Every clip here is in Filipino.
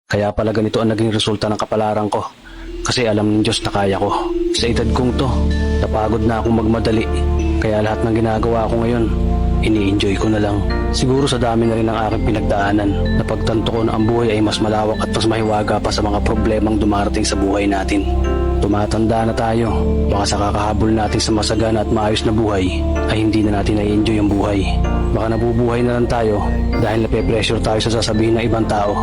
Kaya pala ganito ang naging resulta ng kapalaran ko. Kasi alam ng Diyos na kaya ko. Sa edad kong to, napagod na akong magmadali. Kaya lahat ng ginagawa ko ngayon, ini-enjoy ko na lang. Siguro sa dami na rin ng aking pinagdaanan, napagtanto ko na ang buhay ay mas malawak at mas mahiwaga pa sa mga problemang dumarating sa buhay natin. Tumatanda na tayo, baka sa kakahabol natin sa masagana at maayos na buhay, ay hindi na natin na-enjoy ang buhay. Baka nabubuhay na lang tayo dahil nape-pressure tayo sa sasabihin ng ibang tao.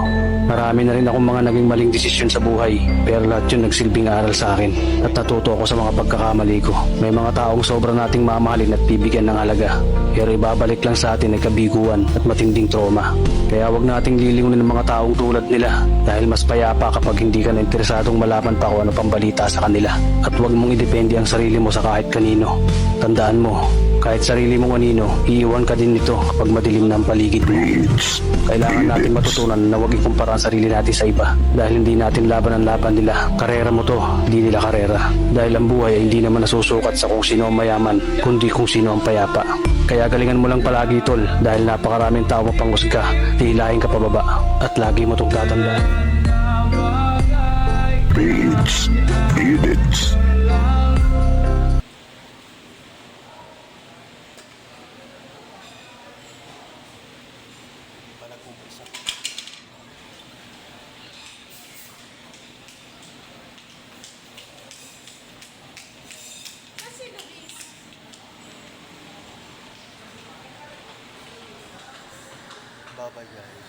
Marami na rin akong mga naging maling desisyon sa buhay, pero lahat yun nagsilbing aral sa akin at natuto ako sa mga pagkakamali ko. May mga taong sobra nating mamahalin at bibigyan ng halaga, pero ibabalik lang sa atin ay kabiguan at matinding trauma. Kaya wag nating lilingunin ng mga taong tulad nila dahil mas payapa kapag hindi ka na interesadong malaman pa kung ano pang balita sa kanila. At wag mong idepende ang sarili mo sa kahit kanino. Tandaan mo, kahit sarili mong anino, iiwan ka din nito kapag madilim na ang paligid mo. Kailangan natin matutunan na huwag ikumpara ang sarili natin sa iba dahil hindi natin laban ang laban nila. Karera mo to, hindi nila karera. Dahil ang buhay ay hindi naman nasusukat sa kung sino ang mayaman, kundi kung sino ang payapa. Kaya galingan mo lang palagi tol dahil napakaraming tao mapanghusga, hihilahin ka pababa. At lagi mo itong tatandaan. Beats, minutes. Babay guys.